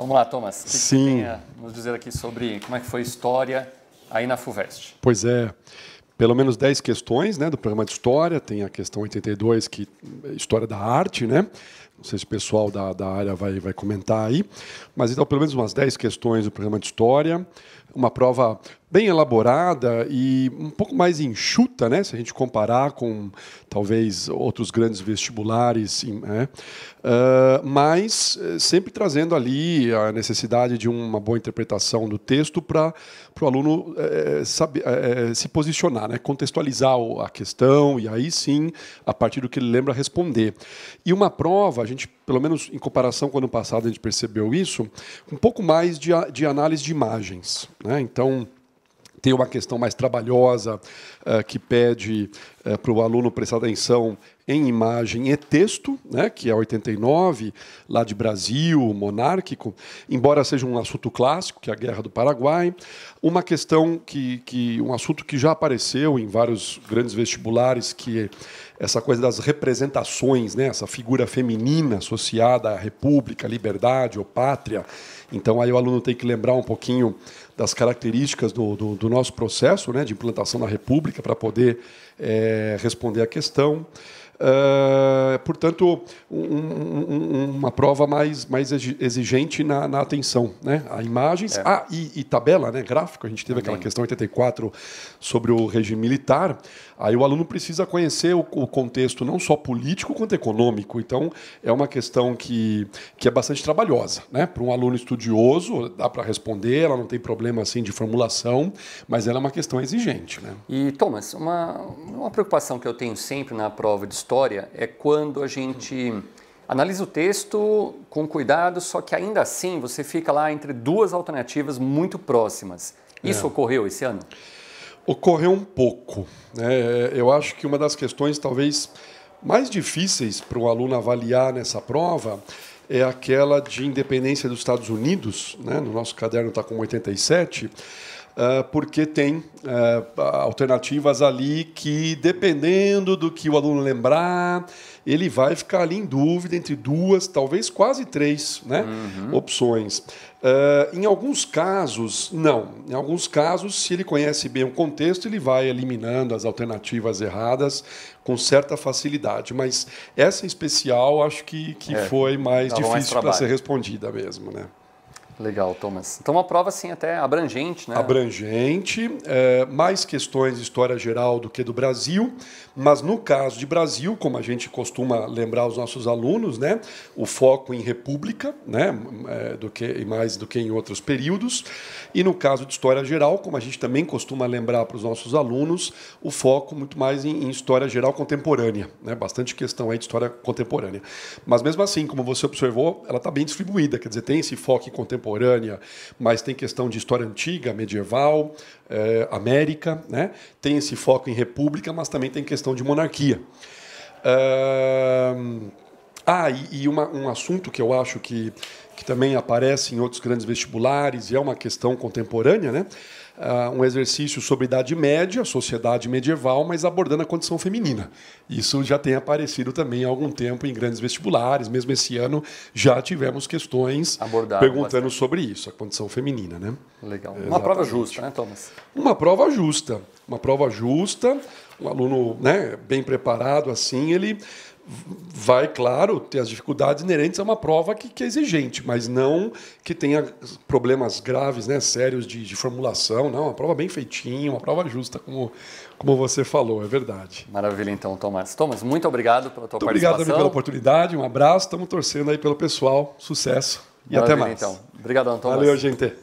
Vamos lá, Thomas. O que Sim. você tem a nos dizer aqui sobre como é que foi a história aí na FUVEST? Pois é. Pelo menos 10 questões, né, do programa de História. Tem a questão 82, que é História da Arte, né? Não sei se o pessoal da área vai comentar aí. Mas, então, pelo menos umas 10 questões do programa de História. Uma prova bem elaborada e um pouco mais enxuta, né, se a gente comparar com, talvez, outros grandes vestibulares, né? Mas sempre trazendo ali a necessidade de uma boa interpretação do texto para o aluno saber, se posicionar, né, contextualizar a questão e aí sim, a partir do que ele lembra, responder. E uma prova, a gente, pelo menos em comparação com o ano passado, a gente percebeu isso, um pouco mais de análise de imagens, né? Então, tem uma questão mais trabalhosa que pede para o aluno prestar atenção em imagem e texto, né, que é 89, lá de Brasil, monárquico, embora seja um assunto clássico, que é a Guerra do Paraguai. Uma questão um assunto que já apareceu em vários grandes vestibulares, que é essa coisa das representações, né, essa figura feminina associada à república, liberdade ou pátria. Então, aí o aluno tem que lembrar um pouquinho das características do nosso processo, né, de implantação da república para poder responder à questão. Portanto, uma prova mais exigente na atenção, né, a imagens. E tabela, né, gráfico. A gente teve aquela questão 84 sobre o regime militar. Aí o aluno precisa conhecer o contexto não só político quanto econômico. Então, é uma questão que é bastante trabalhosa, né? Para um aluno estudioso, dá para responder, ela não tem problema assim de formulação, mas ela é uma questão exigente, né? E, Thomas, uma preocupação que eu tenho sempre na prova de História é quando a gente analisa o texto com cuidado, só que ainda assim você fica lá entre duas alternativas muito próximas. Isso ocorreu esse ano? Ocorreu um pouco, né? Eu acho que uma das questões talvez mais difíceis para o aluno avaliar nessa prova é aquela de independência dos Estados Unidos, né? No nosso caderno está com 87, porque tem alternativas ali que, dependendo do que o aluno lembrar, ele vai ficar ali em dúvida entre duas, talvez quase três, né, opções. Em alguns casos, não. Em alguns casos, se ele conhece bem o contexto, ele vai eliminando as alternativas erradas com certa facilidade. Mas essa em especial, acho que foi mais difícil para ser respondida mesmo, né? Legal, Thomas. Então, uma prova, assim, até abrangente, né? Abrangente, mais questões de história geral do que do Brasil, mas no caso de Brasil, como a gente costuma lembrar os nossos alunos, né, o foco em república, né, mais do que em outros períodos, e no caso de história geral, como a gente também costuma lembrar para os nossos alunos, o foco muito mais em história geral contemporânea, né, bastante questão aí de história contemporânea. Mas mesmo assim, como você observou, ela está bem distribuída, quer dizer, tem esse foco em contemporânea, mas tem questão de história antiga, medieval, América, né? Tem esse foco em república, mas também tem questão de monarquia. Um assunto que eu acho que também aparece em outros grandes vestibulares e é uma questão contemporânea, né? Um exercício sobre Idade Média, sociedade medieval, mas abordando a condição feminina. Isso já tem aparecido também há algum tempo em grandes vestibulares. Mesmo esse ano já tivemos questões perguntando sobre isso, a condição feminina, né? Legal. Exatamente. Uma prova justa, né, Thomas? Uma prova justa. Uma prova justa. Um aluno, né, bem preparado, assim, ele vai, claro, ter as dificuldades inerentes a uma prova que é exigente, mas não que tenha problemas graves, né, sérios de formulação. Não, uma prova bem feitinha, uma prova justa, como você falou, é verdade. Maravilha, então, Thomas. Thomas, muito obrigado pela tua participação. Obrigado também pela oportunidade, um abraço, estamos torcendo aí pelo pessoal, sucesso e até mais. Então. Obrigadão, Thomas. Valeu, gente.